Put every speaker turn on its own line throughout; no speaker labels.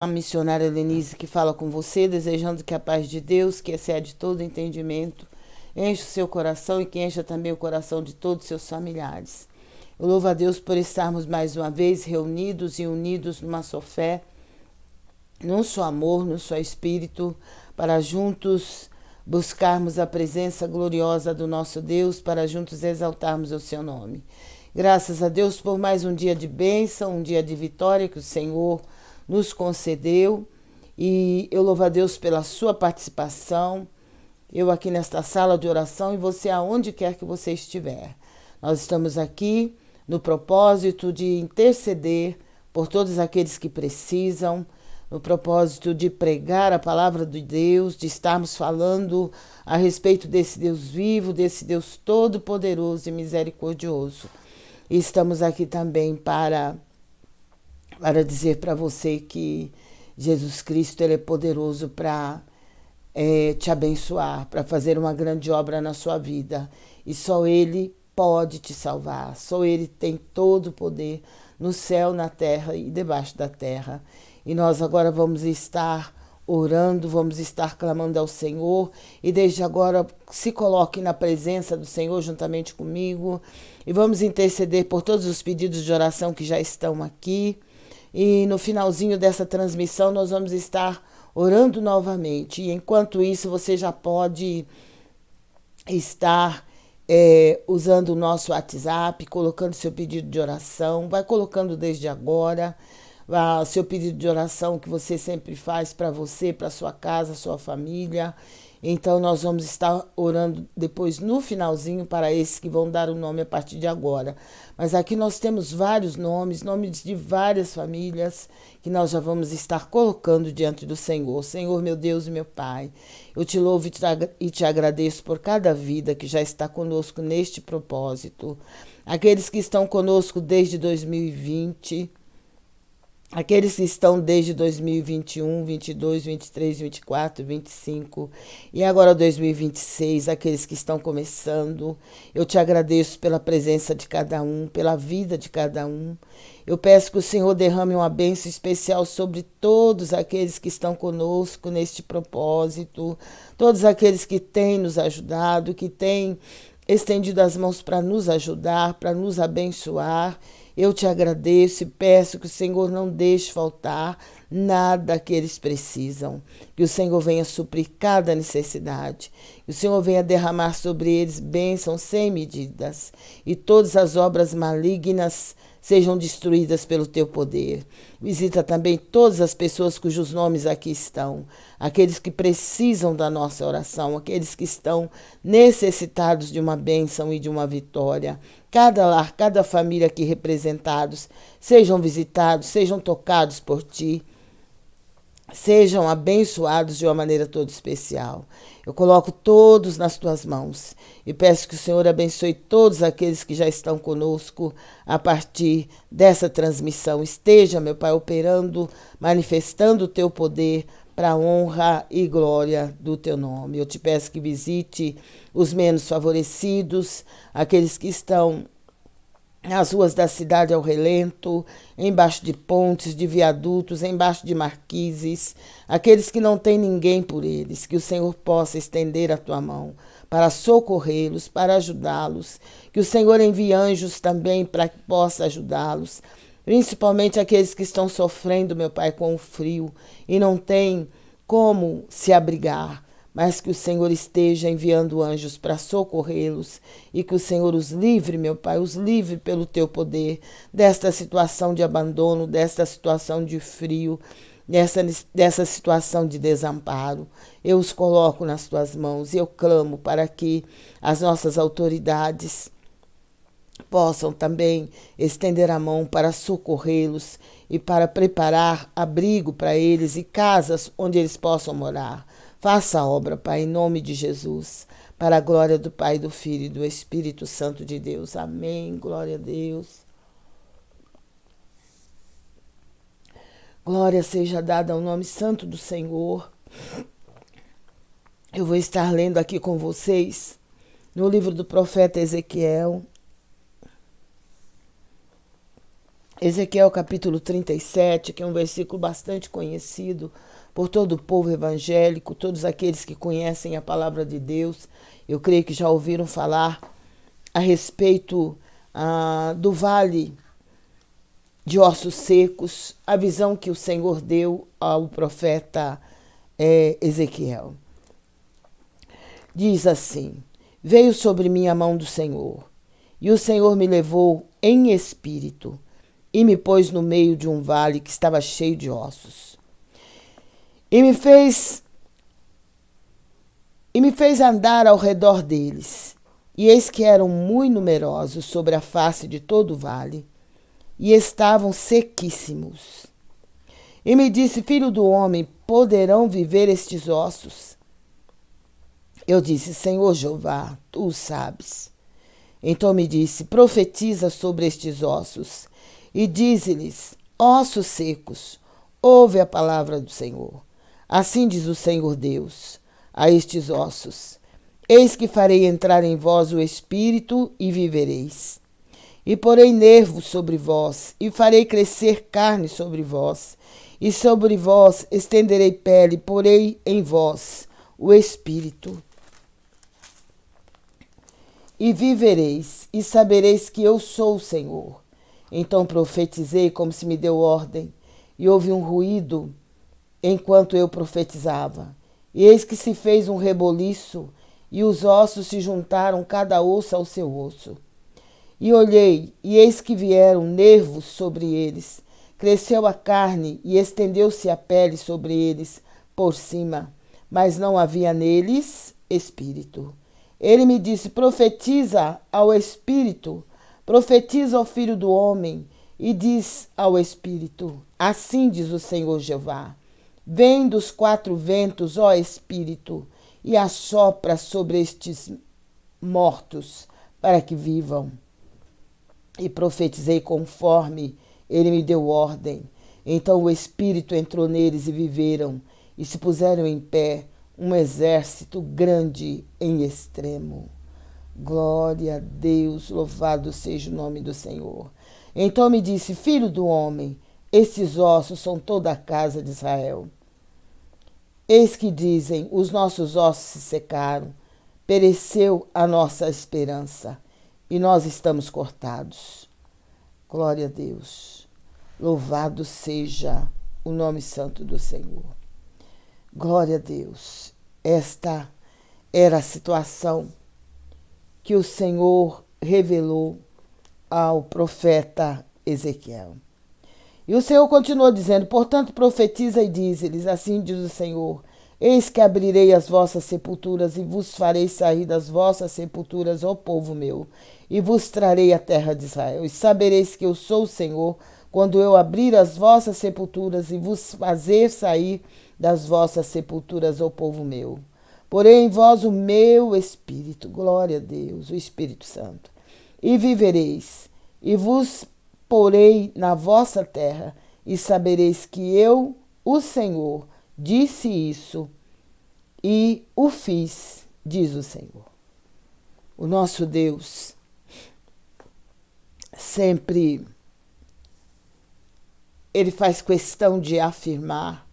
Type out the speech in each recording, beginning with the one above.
A missionária Denise que fala com você, desejando que a paz de Deus, que excede todo entendimento, enche o seu coração e que encha também o coração de todos os seus familiares. Eu louvo a Deus por estarmos mais uma vez reunidos e unidos numa só fé, num só amor, num só espírito, para juntos buscarmos a presença gloriosa do nosso Deus, para juntos exaltarmos o seu nome. Graças a Deus por mais um dia de bênção, um dia de vitória que o Senhor nos concedeu, e eu louvo a Deus pela sua participação, eu aqui nesta sala de oração e você aonde quer que você estiver. Nós estamos aqui no propósito de interceder por todos aqueles que precisam, no propósito de pregar a palavra de Deus, de estarmos falando a respeito desse Deus vivo, desse Deus todo-poderoso e misericordioso. E estamos aqui também para dizer para você que Jesus Cristo ele é poderoso para te abençoar, para fazer uma grande obra na sua vida. E só Ele pode te salvar, só Ele tem todo o poder no céu, na terra e debaixo da terra. E nós agora vamos estar orando, vamos estar clamando ao Senhor, e desde agora se coloque na presença do Senhor juntamente comigo, e vamos interceder por todos os pedidos de oração que já estão aqui. E no finalzinho dessa transmissão nós vamos estar orando novamente. E enquanto isso você já pode estar usando o nosso WhatsApp, colocando seu pedido de oração. Vai colocando desde agora seu pedido de oração que você sempre faz para você, para sua casa, sua família. Então nós vamos estar orando depois no finalzinho para esses que vão dar o nome a partir de agora. Mas aqui nós temos vários nomes de várias famílias que nós já vamos estar colocando diante do Senhor. Senhor, meu Deus e meu Pai, eu te louvo e te agradeço por cada vida que já está conosco neste propósito. Aqueles que estão conosco desde 2020, aqueles que estão desde 2021, 22, 23, 24, 25 e agora 2026, aqueles que estão começando, eu te agradeço pela presença de cada um, pela vida de cada um. Eu peço que o Senhor derrame uma bênção especial sobre todos aqueles que estão conosco neste propósito, todos aqueles que têm nos ajudado, que têm estendido as mãos para nos ajudar, para nos abençoar. Eu te agradeço e peço que o Senhor não deixe faltar nada que eles precisam. Que o Senhor venha suprir cada necessidade. Que o Senhor venha derramar sobre eles bênçãos sem medidas. E todas as obras malignas sejam destruídas pelo teu poder. Visita também todas as pessoas cujos nomes aqui estão. Aqueles que precisam da nossa oração. Aqueles que estão necessitados de uma bênção e de uma vitória. Cada lar, cada família aqui representados, sejam visitados, sejam tocados por ti, sejam abençoados de uma maneira toda especial. Eu coloco todos nas tuas mãos e peço que o Senhor abençoe todos aqueles que já estão conosco a partir dessa transmissão. Esteja, meu Pai, operando, manifestando o teu poder para a honra e glória do teu nome. Eu te peço que visite os menos favorecidos, aqueles que estão nas ruas da cidade ao relento, embaixo de pontes, de viadutos, embaixo de marquises, aqueles que não têm ninguém por eles, que o Senhor possa estender a tua mão para socorrê-los, para ajudá-los, que o Senhor envie anjos também para que possa ajudá-los, principalmente aqueles que estão sofrendo, meu Pai, com o frio e não têm como se abrigar, mas que o Senhor esteja enviando anjos para socorrê-los e que o Senhor os livre, meu Pai, os livre pelo teu poder desta situação de abandono, desta situação de frio, dessa situação de desamparo. Eu os coloco nas tuas mãos e eu clamo para que as nossas autoridades possam também estender a mão para socorrê-los e para preparar abrigo para eles e casas onde eles possam morar. Faça a obra, Pai, em nome de Jesus, para a glória do Pai, do Filho e do Espírito Santo de Deus. Amém. Glória a Deus. Glória seja dada ao nome santo do Senhor. Eu vou estar lendo aqui com vocês no livro do profeta Ezequiel, Ezequiel capítulo 37, que é um versículo bastante conhecido por todo o povo evangélico, todos aqueles que conhecem a palavra de Deus. Eu creio que já ouviram falar a respeito do vale de ossos secos, a visão que o Senhor deu ao profeta Ezequiel. Diz assim: veio sobre mim a mão do Senhor, e o Senhor me levou em espírito, e me pôs no meio de um vale que estava cheio de ossos. E me fez andar ao redor deles. E eis que eram muito numerosos sobre a face de todo o vale, e estavam sequíssimos. E me disse: filho do homem, poderão viver estes ossos? Eu disse: Senhor Jeová, tu o sabes. Então me disse: profetiza sobre estes ossos, e dize-lhes: ossos secos, ouve a palavra do Senhor. Assim diz o Senhor Deus a estes ossos: eis que farei entrar em vós o espírito e vivereis. E porei nervos sobre vós, e farei crescer carne sobre vós, e sobre vós estenderei pele, porei em vós o espírito. E vivereis, e sabereis que eu sou o Senhor. Então profetizei como se me deu ordem, e houve um ruído enquanto eu profetizava. E eis que se fez um reboliço, e os ossos se juntaram, cada osso ao seu osso. E olhei, e eis que vieram nervos sobre eles. Cresceu a carne, e estendeu-se a pele sobre eles por cima, mas não havia neles espírito. Ele me disse: profetiza ao espírito, profetiza ao filho do homem, e diz ao espírito: assim diz o Senhor Jeová: vem dos quatro ventos, ó espírito, e assopra sobre estes mortos, para que vivam. E profetizei conforme ele me deu ordem. Então o espírito entrou neles e viveram, e se puseram em pé, um exército grande em extremo. Glória a Deus, louvado seja o nome do Senhor. Então me disse: filho do homem, estes ossos são toda a casa de Israel. Eis que dizem: os nossos ossos se secaram, pereceu a nossa esperança, e nós estamos cortados. Glória a Deus. Louvado seja o nome santo do Senhor. Glória a Deus. Esta era a situação que o Senhor revelou ao profeta Ezequiel. E o Senhor continuou dizendo: portanto, profetiza e dize-lhes: assim diz o Senhor: eis que abrirei as vossas sepulturas e vos farei sair das vossas sepulturas, ó povo meu, e vos trarei a terra de Israel. E sabereis que eu sou o Senhor, quando eu abrir as vossas sepulturas e vos fazer sair das vossas sepulturas, ó povo meu. Porém em vós o meu Espírito, glória a Deus, o Espírito Santo, e vivereis, e vos porei na vossa terra, e sabereis que eu, o Senhor, disse isso, e o fiz, diz o Senhor. O nosso Deus sempre, ele faz questão de afirmar,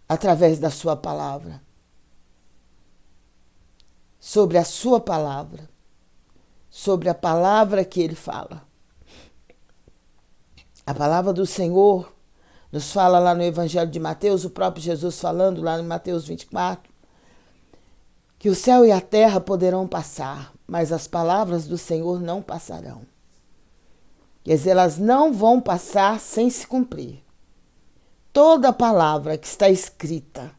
através da sua palavra, sobre a sua palavra, sobre a palavra que ele fala. A palavra do Senhor nos fala lá no Evangelho de Mateus, o próprio Jesus falando lá em Mateus 24, que o céu e a terra poderão passar, mas as palavras do Senhor não passarão. Quer dizer, elas não vão passar sem se cumprir. Toda palavra que está escrita,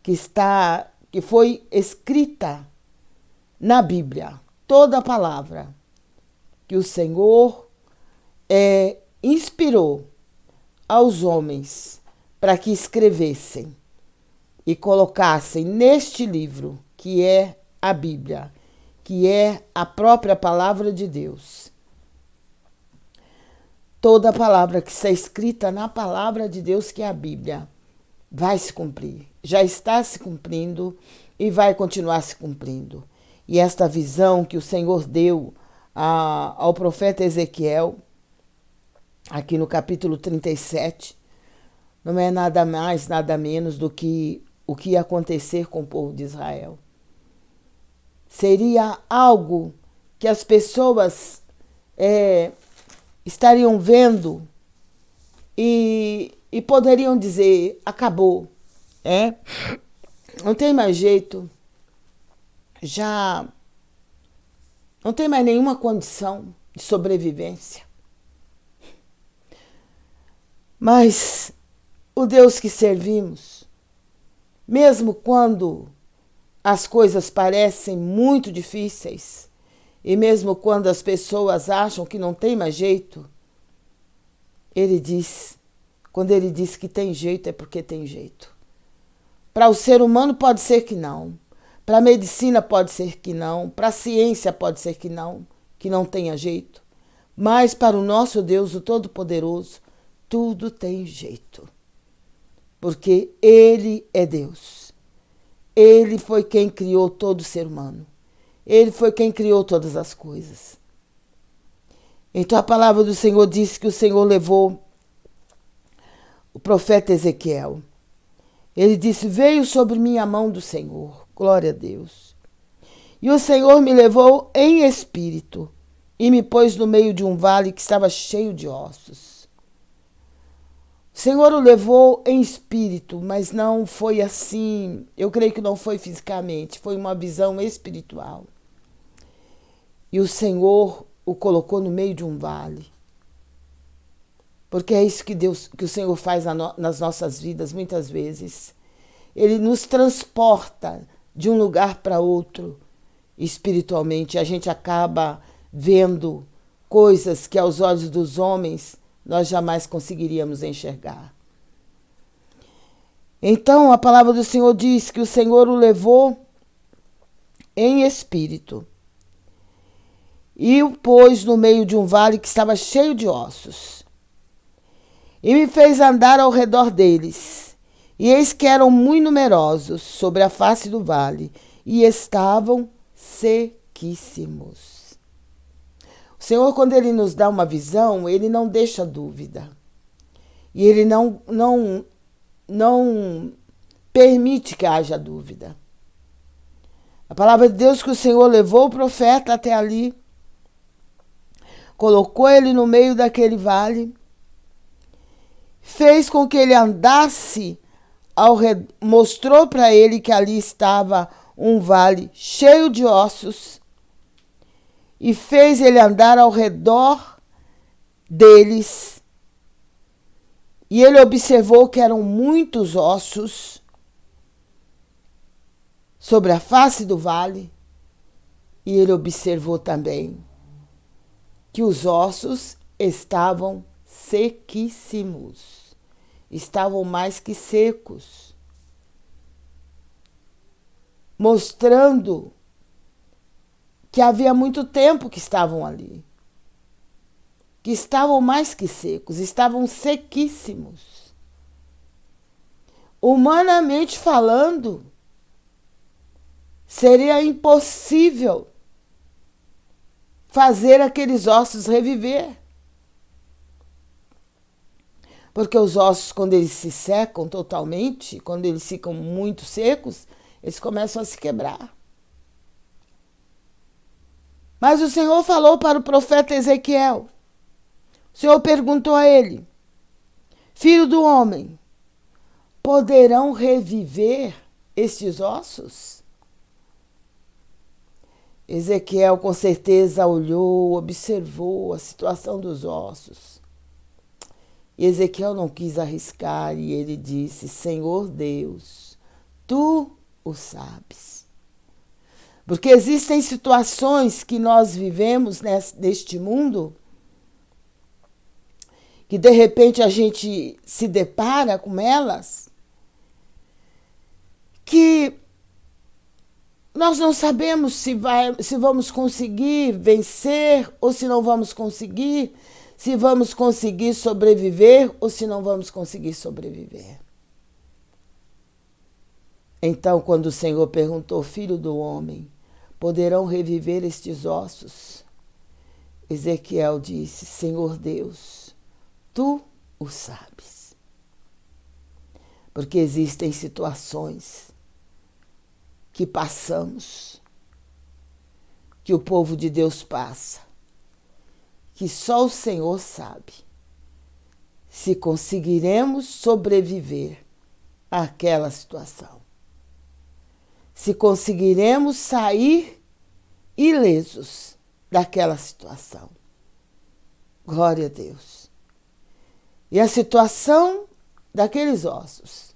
que foi escrita na Bíblia, toda palavra que o Senhor inspirou aos homens para que escrevessem e colocassem neste livro, que é a Bíblia, que é a própria palavra de Deus. Toda palavra que está escrita na palavra de Deus, que é a Bíblia, vai se cumprir. Já está se cumprindo e vai continuar se cumprindo. E esta visão que o Senhor deu ao profeta Ezequiel, aqui no capítulo 37, não é nada mais, nada menos do que o que ia acontecer com o povo de Israel. Seria algo que as pessoas estariam vendo e poderiam dizer, acabou, não tem mais jeito, já não tem mais nenhuma condição de sobrevivência. Mas o Deus que servimos, mesmo quando as coisas parecem muito difíceis, e mesmo quando as pessoas acham que não tem mais jeito, quando ele diz que tem jeito, é porque tem jeito. Para o ser humano pode ser que não, para a medicina pode ser que não, para a ciência pode ser que não tenha jeito, mas para o nosso Deus, o Todo-Poderoso, tudo tem jeito, porque Ele é Deus. Ele foi quem criou todo ser humano. Ele foi quem criou todas as coisas. Então a palavra do Senhor diz que o Senhor levou o profeta Ezequiel. Ele disse, veio sobre mim a mão do Senhor, glória a Deus. E o Senhor me levou em espírito e me pôs no meio de um vale que estava cheio de ossos. O Senhor o levou em espírito, mas não foi assim, eu creio que não foi fisicamente, foi uma visão espiritual. E o Senhor o colocou no meio de um vale. Porque é isso que o Senhor faz nas nossas vidas muitas vezes. Ele nos transporta de um lugar para outro espiritualmente. A gente acaba vendo coisas que aos olhos dos homens nós jamais conseguiríamos enxergar. Então a palavra do Senhor diz que o Senhor o levou em espírito e o pôs no meio de um vale que estava cheio de ossos. E me fez andar ao redor deles. E eis que eram muito numerosos sobre a face do vale, e estavam sequíssimos. O Senhor, quando Ele nos dá uma visão, Ele não deixa dúvida. E Ele não permite que haja dúvida. A palavra de Deus que o Senhor levou o profeta até ali, colocou ele no meio daquele vale, fez com que ele andasse, mostrou para ele que ali estava um vale cheio de ossos e fez ele andar ao redor deles. E ele observou que eram muitos ossos sobre a face do vale, e ele observou também que os ossos estavam sequíssimos, estavam mais que secos, mostrando que havia muito tempo que estavam ali, que estavam mais que secos, estavam sequíssimos. Humanamente falando, seria impossível fazer aqueles ossos reviver. Porque os ossos, quando eles se secam totalmente, quando eles ficam muito secos, eles começam a se quebrar. Mas o Senhor falou para o profeta Ezequiel. O Senhor perguntou a ele, filho do homem, poderão reviver estes ossos? Ezequiel com certeza olhou, observou a situação dos ossos. E Ezequiel não quis arriscar e ele disse, Senhor Deus, Tu o sabes. Porque existem situações que nós vivemos neste mundo que de repente a gente se depara com elas, que nós não sabemos se vamos conseguir vencer ou se não vamos conseguir, se vamos conseguir sobreviver ou se não vamos conseguir sobreviver. Então, quando o Senhor perguntou, filho do homem, poderão reviver estes ossos? Ezequiel disse, Senhor Deus, tu o sabes. Porque existem situações que passamos, que o povo de Deus passa, que só o Senhor sabe se conseguiremos sobreviver àquela situação, se conseguiremos sair ilesos daquela situação. Glória a Deus. E a situação daqueles ossos,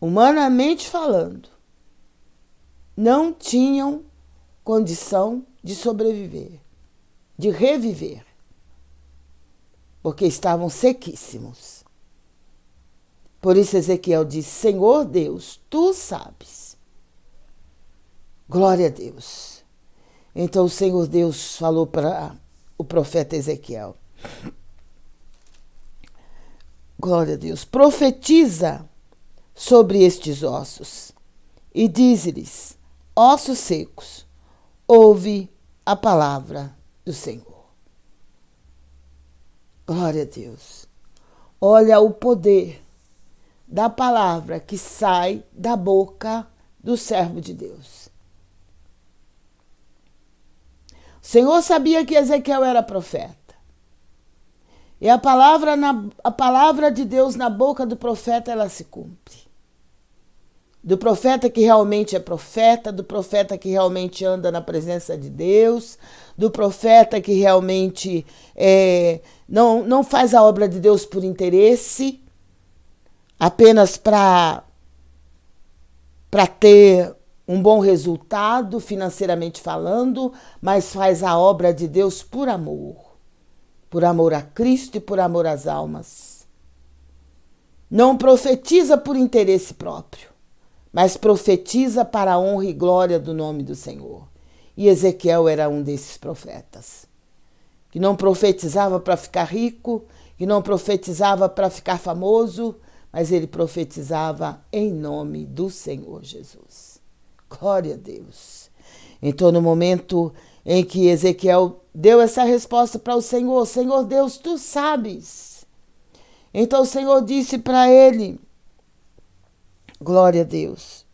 humanamente falando, não tinham condição de sobreviver, de reviver, porque estavam sequíssimos. Por isso Ezequiel diz: Senhor Deus, tu sabes. Glória a Deus. Então o Senhor Deus falou para o profeta Ezequiel: glória a Deus, profetiza sobre estes ossos e dize-lhes: ossos secos, ouve a palavra do Senhor. Glória a Deus. Olha o poder da palavra que sai da boca do servo de Deus. O Senhor sabia que Ezequiel era profeta. E a palavra de Deus na boca do profeta, ela se cumpre. Do profeta que realmente é profeta, do profeta que realmente anda na presença de Deus, do profeta que realmente não faz a obra de Deus por interesse, apenas para ter um bom resultado financeiramente falando, mas faz a obra de Deus por amor a Cristo e por amor às almas. Não profetiza por interesse próprio, mas profetiza para a honra e glória do nome do Senhor. E Ezequiel era um desses profetas, que não profetizava para ficar rico, que não profetizava para ficar famoso, mas ele profetizava em nome do Senhor Jesus. Glória a Deus. Então, no momento em que Ezequiel deu essa resposta para o Senhor: Senhor Deus, tu sabes. Então o Senhor disse para ele: glória a Deus,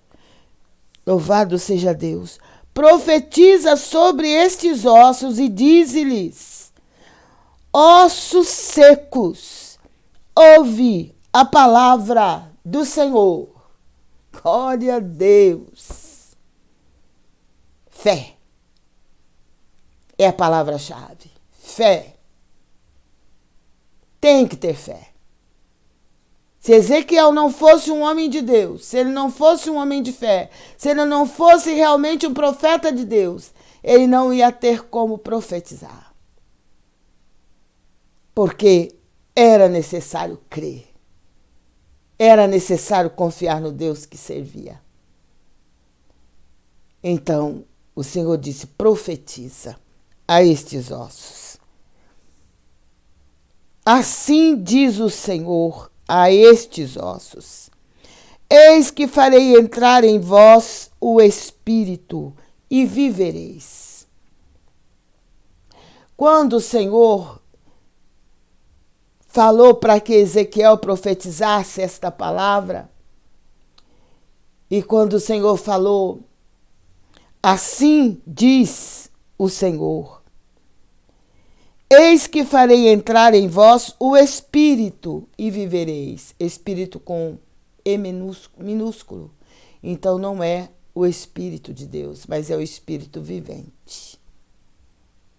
louvado seja Deus, profetiza sobre estes ossos e dize-lhes: ossos secos, ouve a palavra do Senhor. Glória a Deus. Fé é a palavra-chave. Fé. Tem que ter fé. Se Ezequiel não fosse um homem de Deus, se ele não fosse um homem de fé, se ele não fosse realmente um profeta de Deus, ele não ia ter como profetizar. Porque era necessário crer. Era necessário confiar no Deus que servia. Então, o Senhor disse: profetiza a estes ossos. Assim diz o Senhor a estes ossos: eis que farei entrar em vós o Espírito e vivereis. Quando o Senhor falou para que Ezequiel profetizasse esta palavra, e quando o Senhor falou: assim diz o Senhor: eis que farei entrar em vós o Espírito e vivereis. Espírito com E minúsculo. Então não é o Espírito de Deus, mas é o Espírito vivente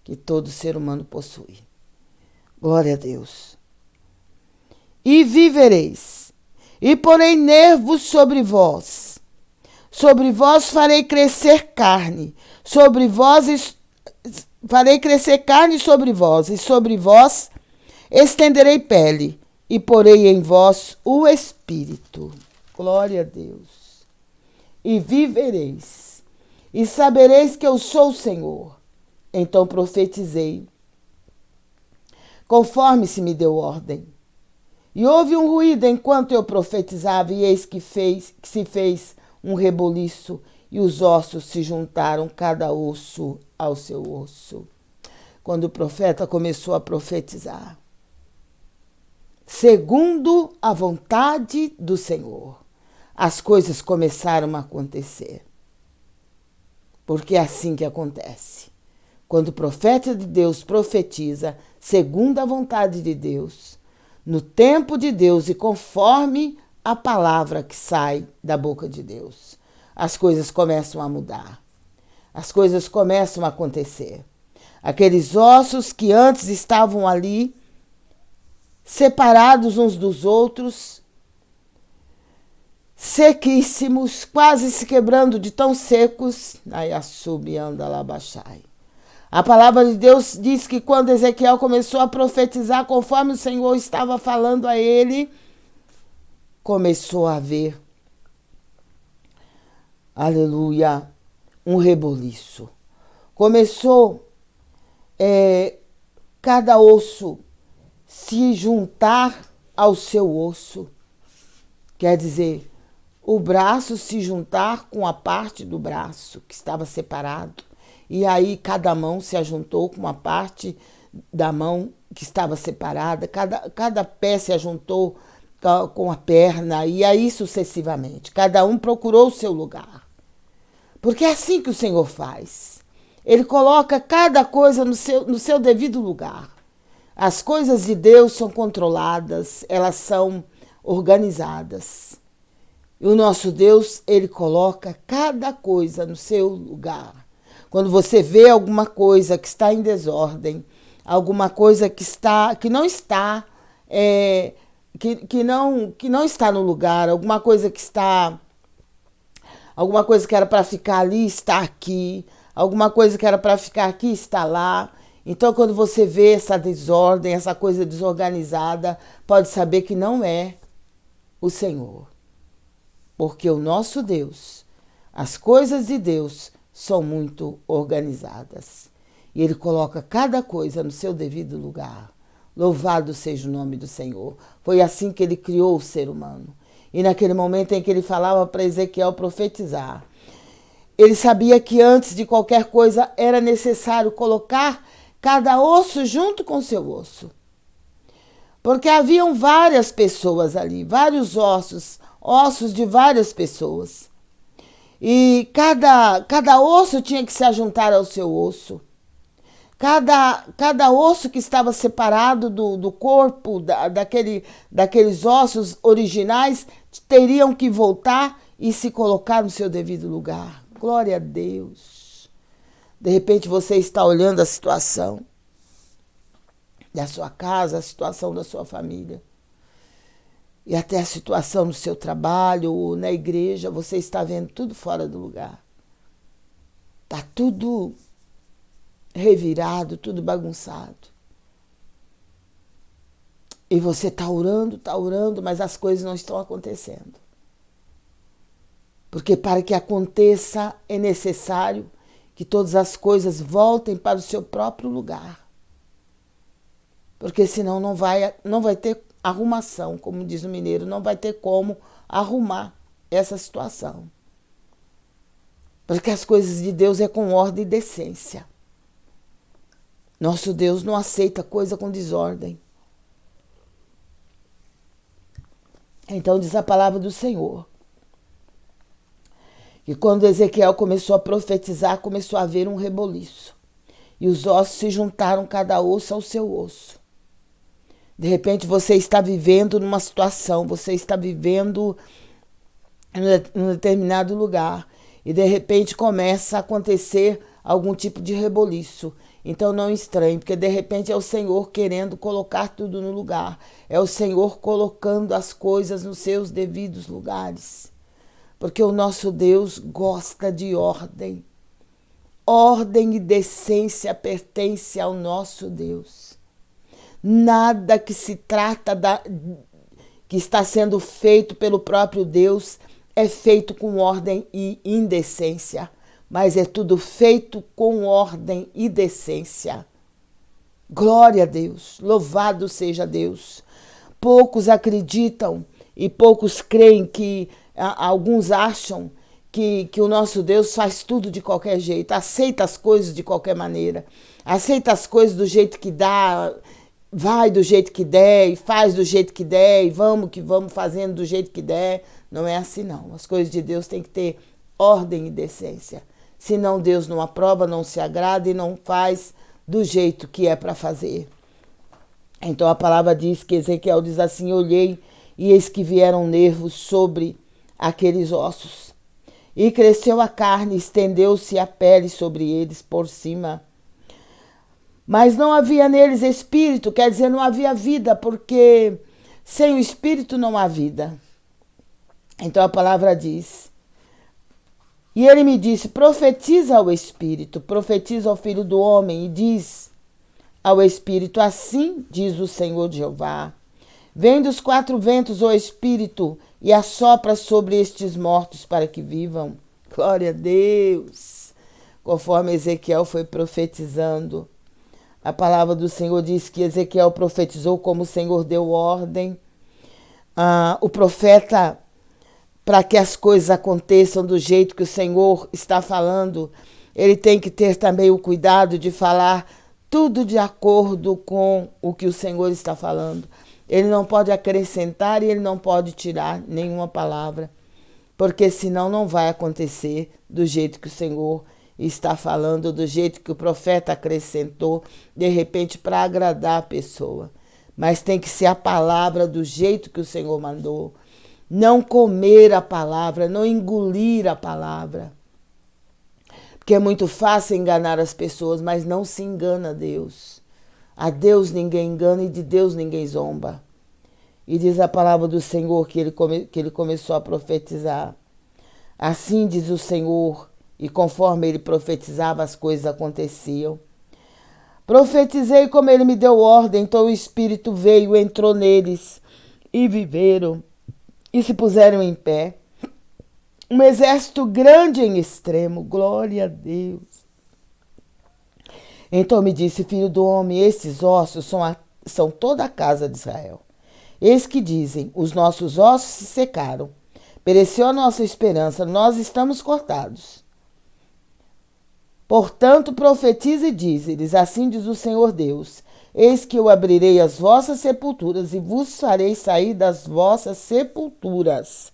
que todo ser humano possui. Glória a Deus. E vivereis, e porei nervos sobre vós farei crescer carne, sobre vós farei crescer carne sobre vós, e sobre vós estenderei pele, e porei em vós o Espírito. Glória a Deus. E vivereis, e sabereis que eu sou o Senhor. Então profetizei, conforme se me deu ordem. E houve um ruído enquanto eu profetizava, e eis que se fez um reboliço, e os ossos se juntaram, cada osso ao seu osso. quando o profeta começou a profetizar, segundo a vontade do Senhor, as coisas começaram a acontecer. Porque é assim que acontece. Quando o profeta de Deus profetiza segundo a vontade de Deus, no tempo de Deus e conforme a palavra que sai da boca de Deus, as coisas começam a mudar. As coisas começam a acontecer. Aqueles ossos que antes estavam ali, separados uns dos outros, sequíssimos, quase se quebrando de tão secos, a palavra de Deus diz que quando Ezequiel começou a profetizar, conforme o Senhor estava falando a ele, começou a haver, aleluia, um reboliço. Começou cada osso se juntar ao seu osso. Quer dizer, o braço se juntar com a parte do braço que estava separado. E aí cada mão se ajuntou com a parte da mão que estava separada. Cada pé se ajuntou com a perna. E aí sucessivamente. Cada um procurou o seu lugar. Porque é assim que o Senhor faz. Ele coloca cada coisa no seu devido lugar. As coisas de Deus são controladas, elas são organizadas. E o nosso Deus, ele coloca cada coisa no seu lugar. Quando você vê alguma coisa que está em desordem, alguma coisa que não está no lugar, alguma coisa que era para ficar ali está aqui, alguma coisa que era para ficar aqui está lá. Então, quando você vê essa desordem, essa coisa desorganizada, pode saber que não é o Senhor. Porque o nosso Deus, as coisas de Deus são muito organizadas. E Ele coloca cada coisa no seu devido lugar. Louvado seja o nome do Senhor. Foi assim que Ele criou o ser humano. E naquele momento em que Ele falava para Ezequiel profetizar, Ele sabia que antes de qualquer coisa era necessário colocar cada osso junto com seu osso. Porque haviam várias pessoas ali, vários ossos de várias pessoas. E cada osso tinha que se ajuntar ao seu osso. Cada osso que estava separado do corpo, daqueles ossos originais, teriam que voltar e se colocar no seu devido lugar. Glória a Deus. De repente você está olhando a situação da sua casa, a situação da sua família. E até a situação no seu trabalho ou na igreja, você está vendo tudo fora do lugar. Está tudo revirado, tudo bagunçado. E você está orando, mas as coisas não estão acontecendo. Porque para que aconteça é necessário que todas as coisas voltem para o seu próprio lugar. Porque senão não vai ter arrumação, como diz o mineiro, não vai ter como arrumar essa situação. Porque as coisas de Deus é com ordem e decência. Nosso Deus não aceita coisa com desordem. Então diz a palavra do Senhor, que quando Ezequiel começou a profetizar, começou a haver um reboliço. E os ossos se juntaram cada osso ao seu osso. De repente você está vivendo numa situação, você está vivendo em um determinado lugar e de repente começa a acontecer algum tipo de reboliço. Então não estranhe, porque de repente é o Senhor querendo colocar tudo no lugar. É o Senhor colocando as coisas nos seus devidos lugares. Porque o nosso Deus gosta de ordem. Ordem e decência pertence ao nosso Deus. Nada que se trata que está sendo feito pelo próprio Deus é feito com ordem e indecência, mas é tudo feito com ordem e decência. Glória a Deus, louvado seja Deus. Poucos acreditam e poucos creem que, alguns acham que o nosso Deus faz tudo de qualquer jeito, aceita as coisas de qualquer maneira. aceita as coisas do jeito que dá, vai do jeito que der, e faz do jeito que der, e vamos fazendo do jeito que der. Não é assim, não. As coisas de Deus têm que ter ordem e decência. Senão Deus não aprova, não se agrada e não faz do jeito que é para fazer. Então a palavra diz que Ezequiel diz assim: olhei e eis que vieram nervos sobre aqueles ossos. E cresceu a carne, estendeu-se a pele sobre eles por cima. Mas não havia neles espírito, quer dizer, não havia vida, porque sem o espírito não há vida. Então a palavra diz: e ele me disse, profetiza ao espírito, profetiza ao filho do homem, e diz ao espírito, assim diz o Senhor Jeová: vem dos quatro ventos, ó espírito, e assopra sobre estes mortos para que vivam. Glória a Deus! Conforme Ezequiel foi profetizando, a palavra do Senhor diz que Ezequiel profetizou como o Senhor deu ordem. O profeta, para que as coisas aconteçam do jeito que o Senhor está falando, ele tem que ter também o cuidado de falar tudo de acordo com o que o Senhor está falando. Ele não pode acrescentar e ele não pode tirar nenhuma palavra, porque senão não vai acontecer do jeito que o Senhor está falando, do jeito que o profeta acrescentou, de repente para agradar a pessoa. Mas tem que ser a palavra do jeito que o Senhor mandou. Não comer a palavra, não engolir a palavra. Porque é muito fácil enganar as pessoas, mas não se engana a Deus. A Deus ninguém engana e de Deus ninguém zomba. E diz a palavra do Senhor que ele começou a profetizar. Assim diz o Senhor, e conforme ele profetizava, as coisas aconteciam. Profetizei como ele me deu ordem, então o Espírito veio, entrou neles, e viveram, e se puseram em pé. Um exército grande em extremo, glória a Deus. Então me disse, filho do homem, esses ossos são toda a casa de Israel. Eis que dizem, os nossos ossos se secaram, pereceu a nossa esperança, nós estamos cortados. Portanto, profetiza e dize-lhes, assim diz o Senhor Deus, eis que eu abrirei as vossas sepulturas e vos farei sair das vossas sepulturas,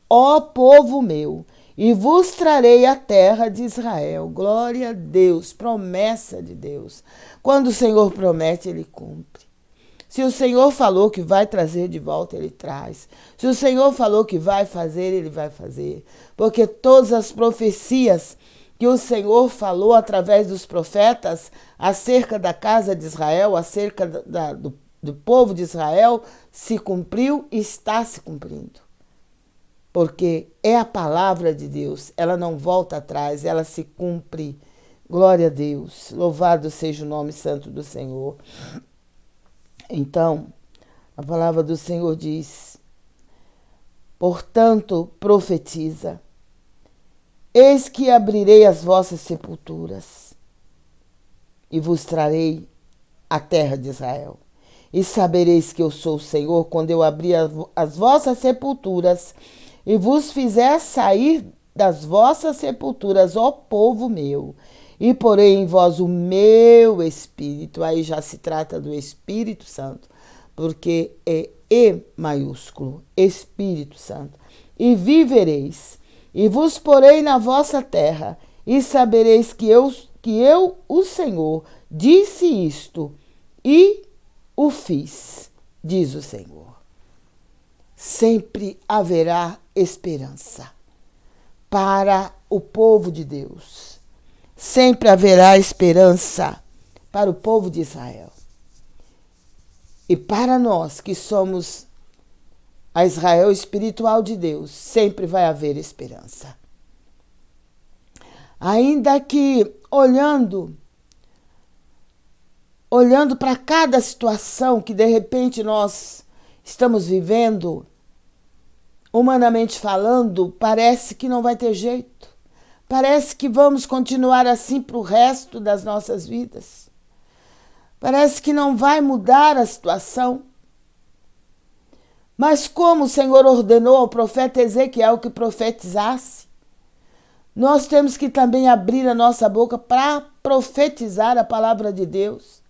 ó povo meu, e vos trarei a terra de Israel. Glória a Deus, promessa de Deus. Quando o Senhor promete, ele cumpre. Se o Senhor falou que vai trazer de volta, ele traz. Se o Senhor falou que vai fazer, ele vai fazer. Porque todas as profecias que o Senhor falou através dos profetas acerca da casa de Israel, acerca do povo de Israel, se cumpriu e está se cumprindo. Porque é a palavra de Deus, ela não volta atrás, ela se cumpre. Glória a Deus, louvado seja o nome santo do Senhor. Então, a palavra do Senhor diz, portanto, profetiza, eis que abrirei as vossas sepulturas e vos trarei a terra de Israel. E sabereis que eu sou o Senhor quando eu abrir as vossas sepulturas e vos fizer sair das vossas sepulturas, ó povo meu, e porei em vós o meu Espírito. Aí já se trata do Espírito Santo, porque é E maiúsculo, Espírito Santo. E vivereis, e vos porei na vossa terra, e sabereis que eu, o Senhor, disse isto, e o fiz, diz o Senhor. Sempre haverá esperança para o povo de Deus. Sempre haverá esperança para o povo de Israel. E para nós que somos a Israel espiritual de Deus, sempre vai haver esperança. Ainda que olhando para cada situação que de repente nós estamos vivendo, humanamente falando, parece que não vai ter jeito. Parece que vamos continuar assim para o resto das nossas vidas. Parece que não vai mudar a situação. Mas como o Senhor ordenou ao profeta Ezequiel que profetizasse, Nós temos que também abrir a nossa boca para profetizar a palavra de Deus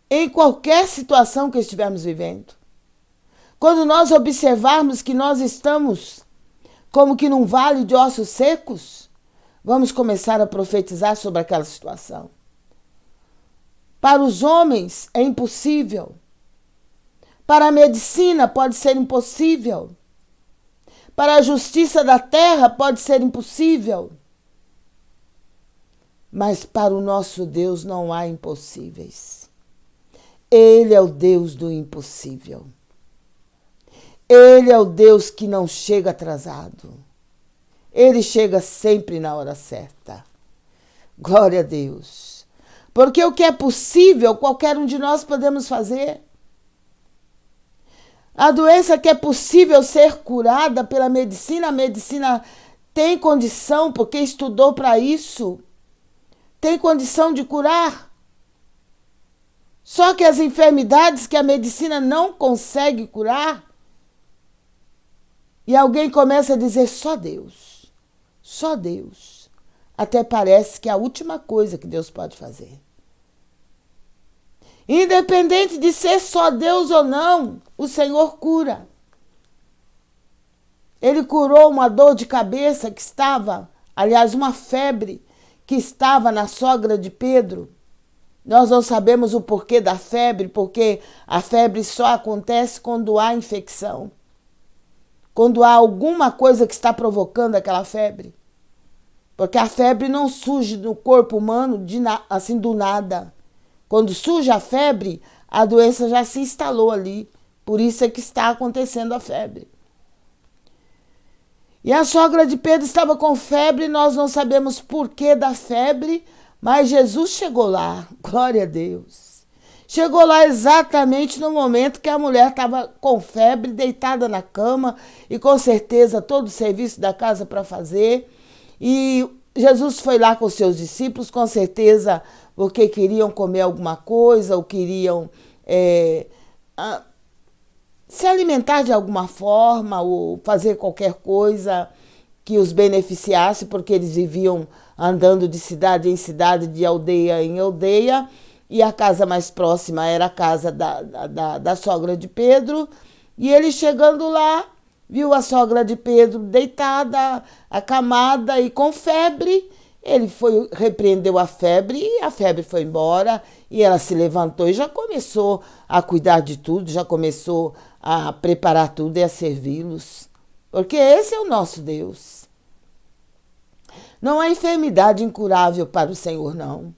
em qualquer situação que estivermos vivendo. Quando nós observarmos que nós estamos como que num vale de ossos secos, vamos começar a profetizar sobre aquela situação. Para os homens é impossível. Para a medicina pode ser impossível. Para a justiça da terra pode ser impossível. Mas para o nosso Deus não há impossíveis. Ele é o Deus do impossível. Ele é o Deus que não chega atrasado. Ele chega sempre na hora certa. Glória a Deus. Porque o que é possível, qualquer um de nós podemos fazer. A doença que é possível ser curada pela medicina, a medicina tem condição, porque estudou para isso, tem condição de curar. Só que as enfermidades que a medicina não consegue curar, e alguém começa a dizer só Deus, só Deus. Até parece que é a última coisa que Deus pode fazer. Independente de ser só Deus ou não, o Senhor cura. Ele curou uma dor de cabeça que estava, aliás, uma febre que estava na sogra de Pedro. Nós não sabemos o porquê da febre, porque a febre só acontece quando há infecção. Quando há alguma coisa que está provocando aquela febre. Porque a febre não surge no corpo humano assim do nada. Quando surge a febre, a doença já se instalou ali. Por isso é que está acontecendo a febre. E a sogra de Pedro estava com febre, nós não sabemos porquê da febre, mas Jesus chegou lá, glória a Deus. Chegou lá exatamente no momento que a mulher estava com febre, deitada na cama, e com certeza todo o serviço da casa para fazer. E Jesus foi lá com seus discípulos, com certeza porque queriam comer alguma coisa, ou queriam se alimentar de alguma forma, ou fazer qualquer coisa que os beneficiasse, porque eles viviam andando de cidade em cidade, de aldeia em aldeia, e a casa mais próxima era a casa da sogra de Pedro, e ele chegando lá, viu a sogra de Pedro deitada, acamada e com febre. Ele repreendeu a febre e a febre foi embora, e ela se levantou e já começou a cuidar de tudo, já começou a preparar tudo e a servi-los, porque esse é o nosso Deus. Não há enfermidade incurável para o Senhor, não.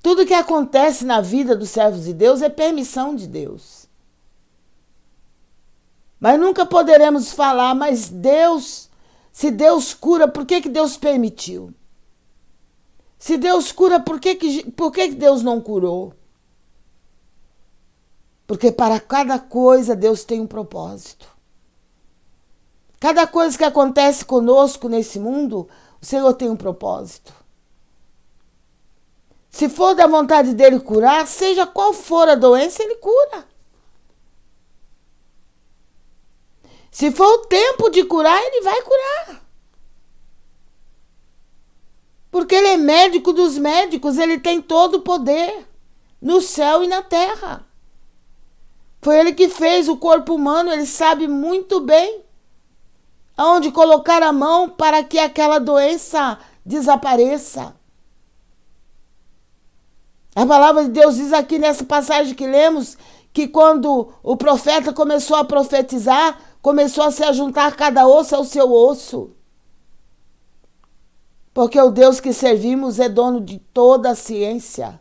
Tudo que acontece na vida dos servos de Deus é permissão de Deus. Mas nunca poderemos falar, mas Deus, se Deus cura, por que Deus permitiu? Se Deus cura, por que Deus não curou? Porque para cada coisa Deus tem um propósito. Cada coisa que acontece conosco nesse mundo, o Senhor tem um propósito. Se for da vontade dele curar, seja qual for a doença, ele cura. Se for o tempo de curar, ele vai curar. Porque ele é médico dos médicos, ele tem todo o poder no céu e na terra. Foi ele que fez o corpo humano, ele sabe muito bem aonde colocar a mão para que aquela doença desapareça. A palavra de Deus diz aqui nessa passagem que lemos, que quando o profeta começou a profetizar, começou a se ajuntar cada osso ao seu osso. Porque o Deus que servimos é dono de toda a ciência.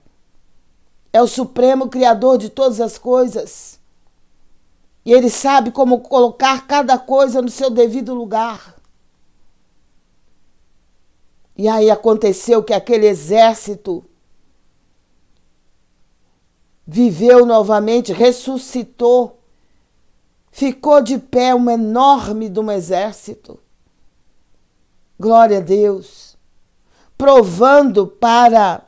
É o supremo criador de todas as coisas. E ele sabe como colocar cada coisa no seu devido lugar. E aí aconteceu que aquele exército viveu novamente, ressuscitou, ficou de pé um enorme de um exército. Glória a Deus. Provando para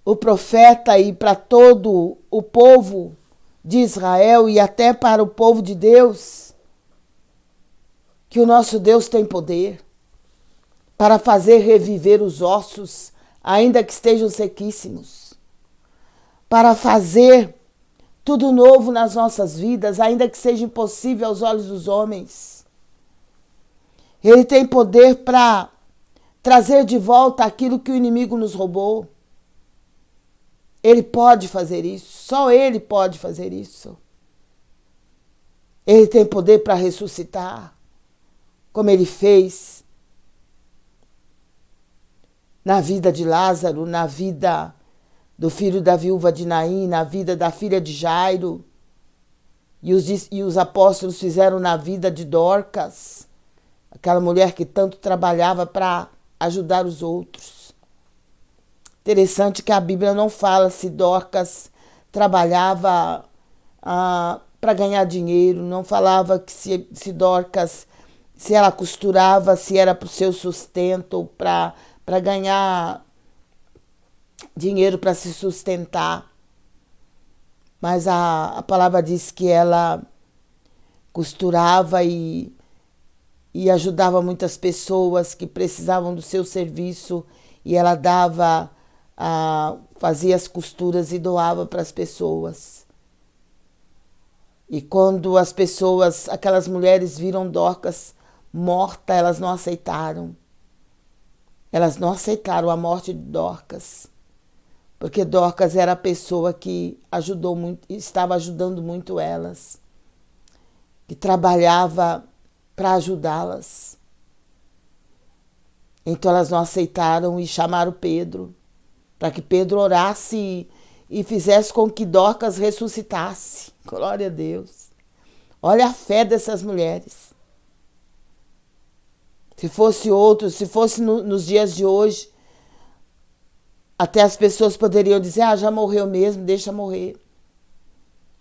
o profeta e para todo o povo de Israel e até para o povo de Deus que o nosso Deus tem poder para fazer reviver os ossos, ainda que estejam sequíssimos, para fazer tudo novo nas nossas vidas, ainda que seja impossível aos olhos dos homens. Ele tem poder para trazer de volta aquilo que o inimigo nos roubou. Ele pode fazer isso, só Ele pode fazer isso. Ele tem poder para ressuscitar, como Ele fez na vida de Lázaro, na vida do filho da viúva de Naim, na vida da filha de Jairo, e os apóstolos fizeram na vida de Dorcas, aquela mulher que tanto trabalhava para ajudar os outros. Interessante que a Bíblia não fala se Dorcas trabalhava para ganhar dinheiro, não falava que se Dorcas, se ela costurava, se era para o seu sustento, para ganhar dinheiro para se sustentar. Mas a palavra diz que ela costurava e ajudava muitas pessoas que precisavam do seu serviço, e ela fazia as costuras e doava para as pessoas. E quando as pessoas, aquelas mulheres viram Dorcas morta, elas não aceitaram. Elas não aceitaram a morte de Dorcas, porque Dorcas era a pessoa que ajudou muito, estava ajudando muito elas, que trabalhava para ajudá-las. Então elas não aceitaram e chamaram Pedro, para que Pedro orasse e fizesse com que Dorcas ressuscitasse. Glória a Deus. Olha a fé dessas mulheres. Se fosse outro, se fosse nos dias de hoje, até as pessoas poderiam dizer, já morreu mesmo, deixa morrer.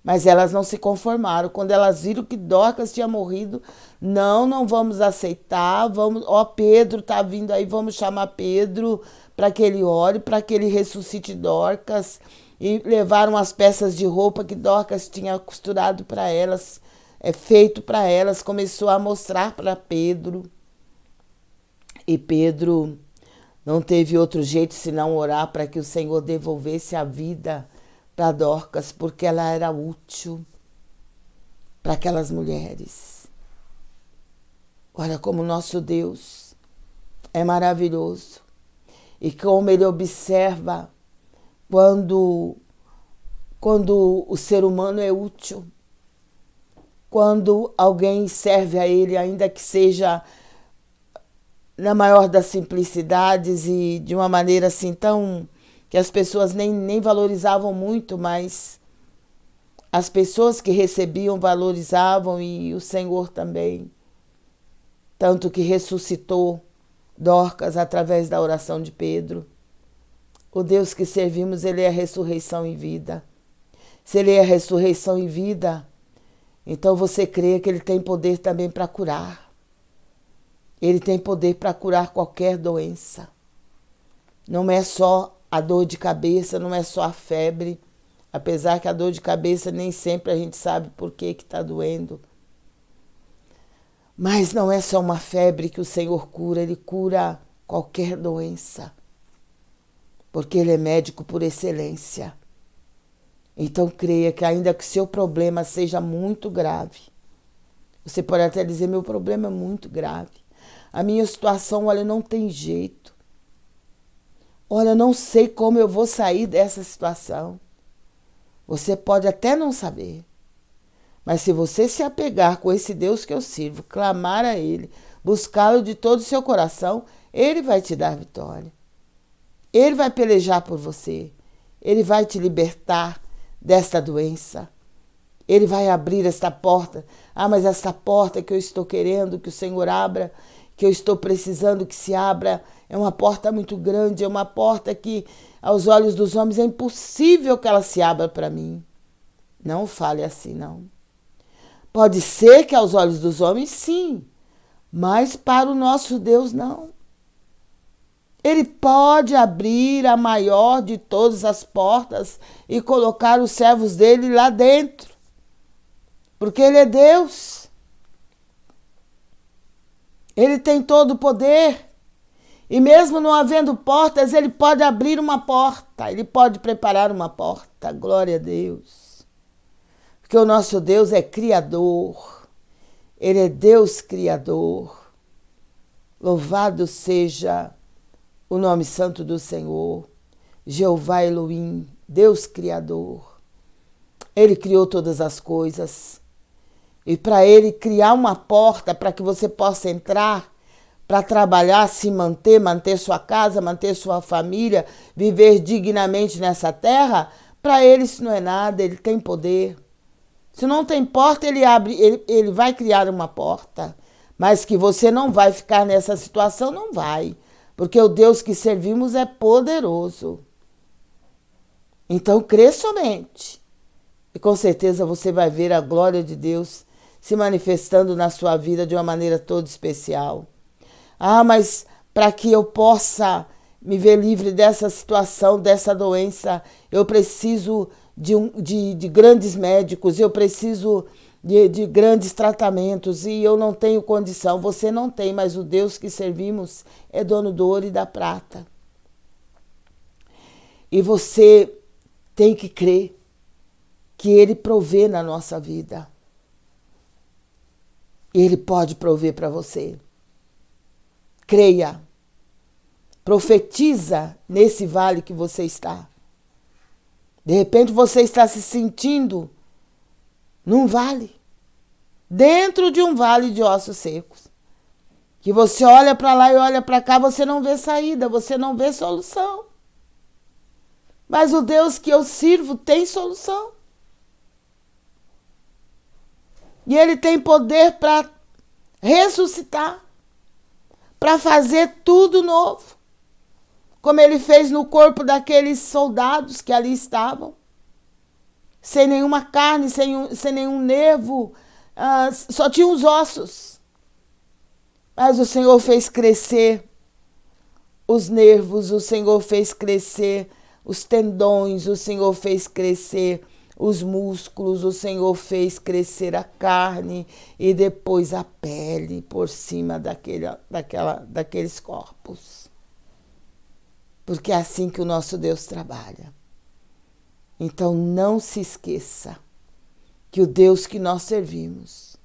Mas elas não se conformaram. Quando elas viram que Dorcas tinha morrido, não vamos aceitar, Pedro está vindo aí, vamos chamar Pedro para que ele ore, para que ele ressuscite Dorcas. E levaram as peças de roupa que Dorcas tinha costurado para elas, feito para elas, começou a mostrar para Pedro. E Pedro não teve outro jeito senão orar para que o Senhor devolvesse a vida para Dorcas, porque ela era útil para aquelas mulheres. Olha como nosso Deus é maravilhoso e como Ele observa quando o ser humano é útil, quando alguém serve a Ele, ainda que seja na maior das simplicidades e de uma maneira assim tão que as pessoas nem valorizavam muito, mas as pessoas que recebiam valorizavam e o Senhor também. Tanto que ressuscitou Dorcas através da oração de Pedro. O Deus que servimos, Ele é a ressurreição em vida. Se Ele é a ressurreição em vida, então você crê que Ele tem poder também para curar. Ele tem poder para curar qualquer doença. Não é só a dor de cabeça, não é só a febre, apesar que a dor de cabeça nem sempre a gente sabe por que está doendo. Mas não é só uma febre que o Senhor cura, Ele cura qualquer doença, porque Ele é médico por excelência. Então creia que ainda que seu problema seja muito grave, você pode até dizer, meu problema é muito grave, a minha situação, olha, não tem jeito. Olha, não sei como eu vou sair dessa situação. Você pode até não saber. Mas se você se apegar com esse Deus que eu sirvo, clamar a Ele, buscá-lo de todo o seu coração, Ele vai te dar vitória. Ele vai pelejar por você. Ele vai te libertar desta doença. Ele vai abrir esta porta. Mas esta porta que eu estou querendo que o Senhor abra, que eu estou precisando que se abra, é uma porta muito grande, é uma porta que, aos olhos dos homens, é impossível que ela se abra para mim. Não fale assim, não. Pode ser que aos olhos dos homens, sim, mas para o nosso Deus, não. Ele pode abrir a maior de todas as portas e colocar os servos dele lá dentro, porque Ele é Deus. Ele tem todo o poder. E mesmo não havendo portas, ele pode abrir uma porta. Ele pode preparar uma porta. Glória a Deus. Porque o nosso Deus é criador. Ele é Deus criador. Louvado seja o nome santo do Senhor. Jeová Elohim, Deus criador. Ele criou todas as coisas. E para ele criar uma porta para que você possa entrar, para trabalhar, se manter, manter sua casa, manter sua família, viver dignamente nessa terra, para ele isso não é nada, ele tem poder. Se não tem porta, ele abre, ele vai criar uma porta. Mas que você não vai ficar nessa situação, não vai. Porque o Deus que servimos é poderoso. Então, crê somente. E com certeza você vai ver a glória de Deus se manifestando na sua vida de uma maneira toda especial. Ah, mas para que eu possa me ver livre dessa situação, dessa doença, eu preciso de grandes médicos, eu preciso de grandes tratamentos e eu não tenho condição. Você não tem, mas o Deus que servimos é dono do ouro e da prata. E você tem que crer que Ele provê na nossa vida. Ele pode prover para você. Creia. Profetiza nesse vale que você está. De repente você está se sentindo num vale. Dentro de um vale de ossos secos. Que você olha para lá e olha para cá, você não vê saída, você não vê solução. Mas o Deus que eu sirvo tem solução. E Ele tem poder para ressuscitar, para fazer tudo novo. Como Ele fez no corpo daqueles soldados que ali estavam. Sem nenhuma carne, sem nenhum nervo, só tinha os ossos. Mas o Senhor fez crescer os nervos, o Senhor fez crescer os tendões, o Senhor fez crescer os músculos, o Senhor fez crescer a carne e depois a pele por cima daqueles corpos. Porque é assim que o nosso Deus trabalha. Então não se esqueça que o Deus que nós servimos,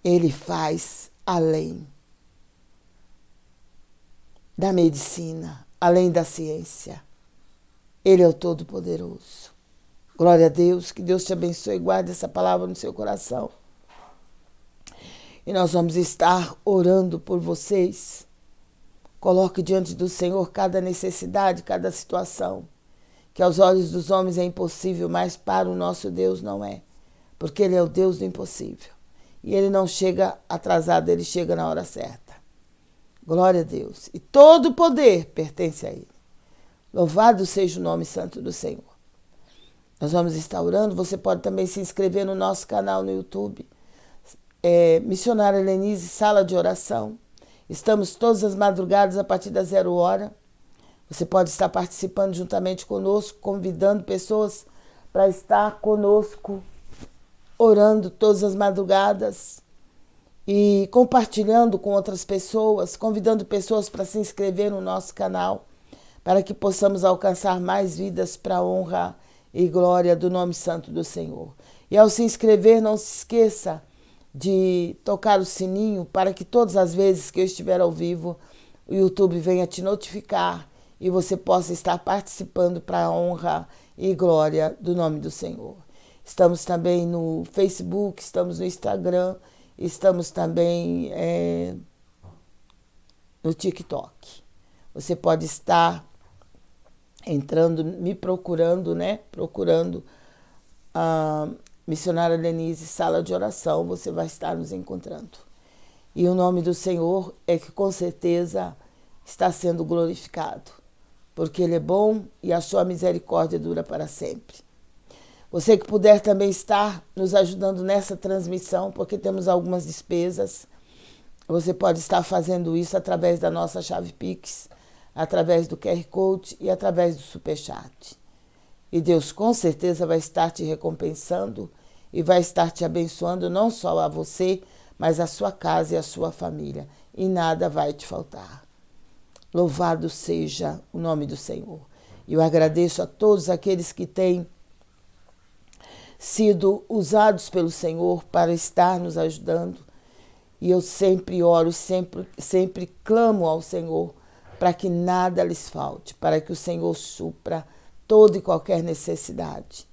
Ele faz além da medicina, além da ciência. Ele é o Todo-Poderoso. Glória a Deus, que Deus te abençoe e guarde essa palavra no seu coração. E nós vamos estar orando por vocês. Coloque diante do Senhor cada necessidade, cada situação, que aos olhos dos homens é impossível, mas para o nosso Deus não é, porque Ele é o Deus do impossível. E Ele não chega atrasado, Ele chega na hora certa. Glória a Deus. E todo o poder pertence a Ele. Louvado seja o nome santo do Senhor. Nós vamos estar orando. Você pode também se inscrever no nosso canal no YouTube. Missionária Helenise, Sala de Oração. Estamos todas as madrugadas a partir das 0h. Você pode estar participando juntamente conosco, convidando pessoas para estar conosco, orando todas as madrugadas e compartilhando com outras pessoas, convidando pessoas para se inscrever no nosso canal, para que possamos alcançar mais vidas para a honra e glória do nome santo do Senhor. E ao se inscrever, não se esqueça de tocar o sininho para que todas as vezes que eu estiver ao vivo, o YouTube venha te notificar e você possa estar participando para a honra e glória do nome do Senhor. Estamos também no Facebook, estamos no Instagram, estamos também no TikTok. Você pode estar entrando, me procurando, procurando a Missionária Helenise, Sala de Oração, você vai estar nos encontrando. E o nome do Senhor é que com certeza está sendo glorificado, porque Ele é bom e a sua misericórdia dura para sempre. Você que puder também estar nos ajudando nessa transmissão, porque temos algumas despesas, você pode estar fazendo isso através da nossa chave Pix, através do QR Code e através do Superchat. E Deus com certeza vai estar te recompensando e vai estar te abençoando não só a você, mas a sua casa e a sua família, e nada vai te faltar. Louvado seja o nome do Senhor. Eu agradeço a todos aqueles que têm sido usados pelo Senhor para estar nos ajudando. E eu sempre oro, sempre clamo ao Senhor para que nada lhes falte, para que o Senhor supra toda e qualquer necessidade.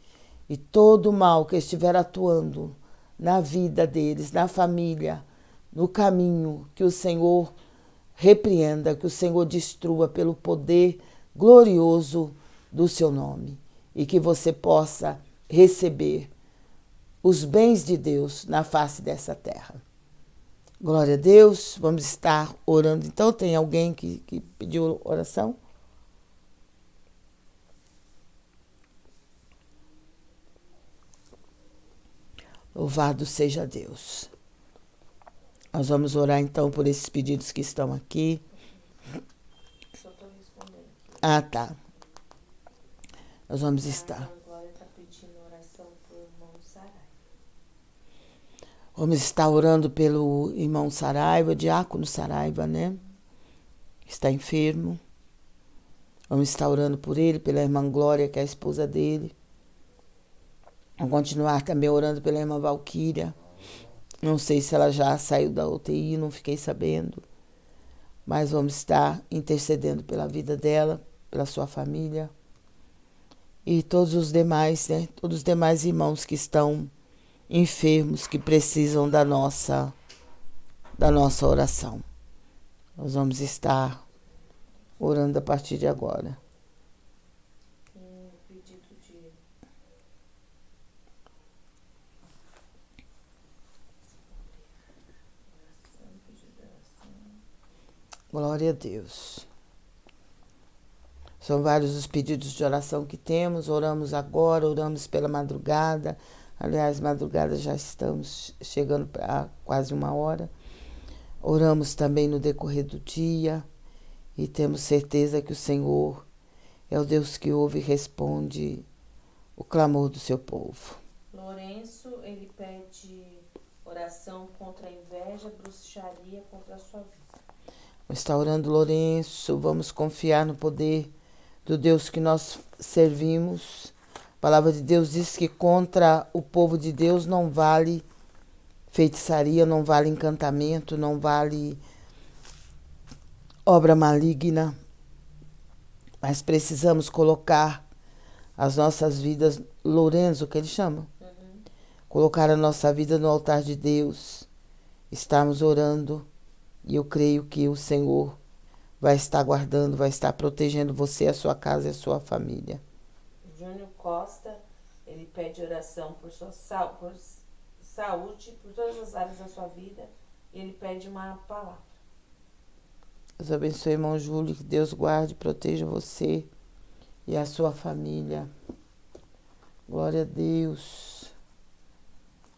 E todo o mal que estiver atuando na vida deles, na família, no caminho, que o Senhor repreenda, que o Senhor destrua pelo poder glorioso do seu nome. E que você possa receber os bens de Deus na face dessa terra. Glória a Deus, vamos estar orando. Então, tem alguém que pediu oração? Louvado seja Deus. Nós vamos orar então por esses pedidos que estão aqui.
Só estou respondendo aqui.
Ah, tá. Nós vamos estar.
A Glória está pedindo oração por irmão Saraiva.
Vamos estar orando pelo irmão Saraiva, diácono Saraiva, né? Está enfermo. Vamos estar orando por ele, pela irmã Glória, que é a esposa dele. Vamos continuar também orando pela irmã Valquíria. Não sei se ela já saiu da UTI, não fiquei sabendo. Mas vamos estar intercedendo pela vida dela, pela sua família. E todos os demais, né? Todos os demais irmãos que estão enfermos, que precisam da nossa oração. Nós vamos estar orando a partir de agora.
Tem um pedido de oração, pedido de oração.
Glória a Deus. São vários os pedidos de oração que temos. Oramos agora, oramos pela madrugada. Aliás, madrugada já estamos chegando para quase 1 hora. Oramos também no decorrer do dia. E temos certeza que o Senhor é o Deus que ouve e responde o clamor do seu povo.
Lourenço, ele pede oração contra a inveja, bruxaria, contra a sua vida.
Está orando, Lourenço. Vamos confiar no poder do Deus que nós servimos. A palavra de Deus diz que contra o povo de Deus não vale feitiçaria, não vale encantamento, não vale obra maligna. Mas precisamos colocar as nossas vidas, Lourenço, que ele chama? Colocar a nossa vida no altar de Deus. Estarmos orando. E eu creio que o Senhor vai estar guardando, vai estar protegendo você, a sua casa e a sua família.
Júnior Costa, ele pede oração por sua por saúde, por todas as áreas da sua vida. E ele pede uma palavra.
Deus abençoe, irmão Júlio, que Deus guarde e proteja você e a sua família. Glória a Deus.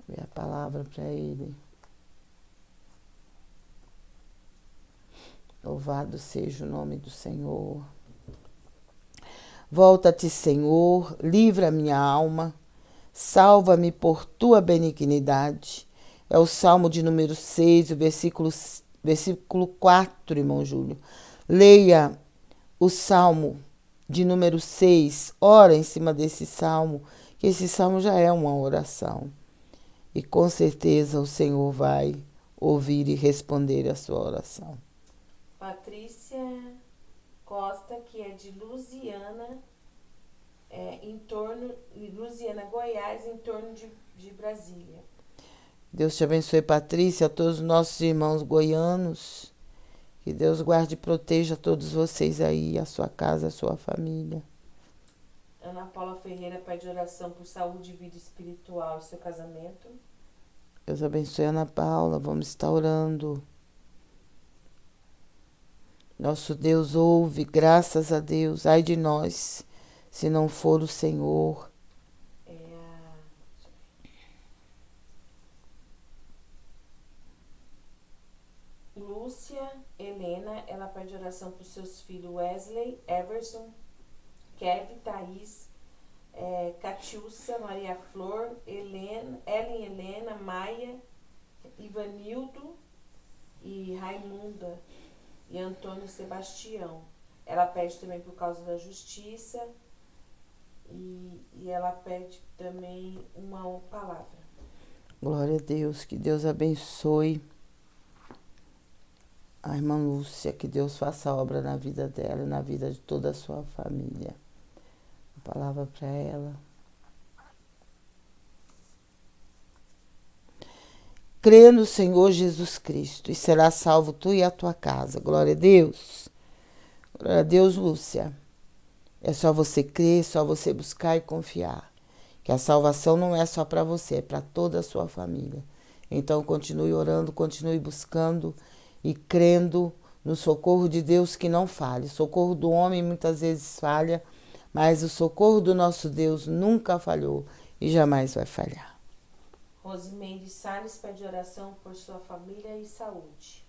Dê a palavra para ele. Louvado seja o nome do Senhor. Volta-te, Senhor, livra minha alma, salva-me por tua benignidade. É o Salmo de número 6, o versículo 4, irmão Júlio. Leia o Salmo de número 6, ora em cima desse Salmo, que esse Salmo já é uma oração. E com certeza o Senhor vai ouvir e responder a sua oração.
Patrícia Costa, que é de Lusiana, Lusiana, Goiás, em torno de Brasília.
Deus te abençoe, Patrícia, a todos os nossos irmãos goianos. Que Deus guarde e proteja todos vocês aí, a sua casa, a sua família.
Ana Paula Ferreira pede oração por saúde, vida espiritual e seu casamento.
Deus abençoe, Ana Paula. Vamos estar orando. Nosso Deus ouve, graças a Deus. Ai de nós, se não for o Senhor.
Lúcia Helena, ela pede oração para os seus filhos Wesley, Everson, Kevin, Thaís, Catiúcia, Maria Flor, Ellen Helena, Maia, Ivanildo e Raimunda e Antônio Sebastião. Ela pede também por causa da justiça e ela pede também uma palavra.
Glória a Deus, que Deus abençoe a irmã Lúcia, que Deus faça a obra na vida dela e na vida de toda a sua família. A palavra para ela. Crê no Senhor Jesus Cristo e será salvo tu e a tua casa. Glória a Deus. Glória a Deus, Lúcia. É só você crer, é só você buscar e confiar. Que a salvação não é só para você, é para toda a sua família. Então continue orando, continue buscando e crendo no socorro de Deus que não falha. O socorro do homem muitas vezes falha, mas o socorro do nosso Deus nunca falhou e jamais vai falhar.
Rosimeire Salles pede oração por sua família e saúde.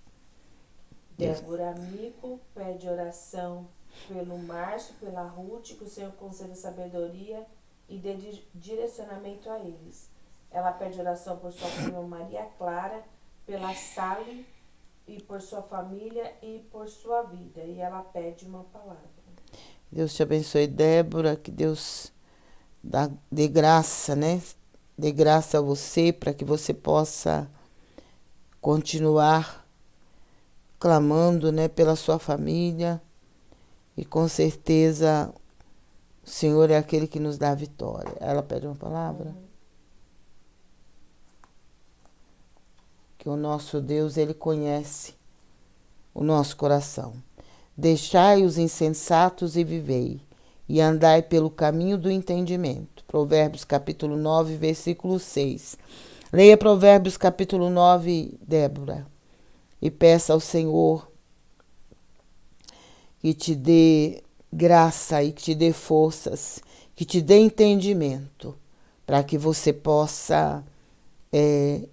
Deus.
Débora Amico pede oração pelo Márcio, pela Ruth, que o Senhor conceda sabedoria e dê direcionamento a eles. Ela pede oração por sua prima Maria Clara, pela Sally e por sua família e por sua vida. E ela pede uma palavra.
Deus te abençoe, Débora, que Deus dê graça, né? Dê graça a você para que você possa continuar clamando, né, pela sua família. E com certeza o Senhor é aquele que nos dá a vitória. Ela pede uma palavra? Que o nosso Deus, Ele conhece o nosso coração. Deixai os insensatos e vivei, e andai pelo caminho do entendimento. Provérbios capítulo 9, versículo 6. Leia Provérbios capítulo 9, Débora, e peça ao Senhor que te dê graça e que te dê forças, que te dê entendimento, para que você possa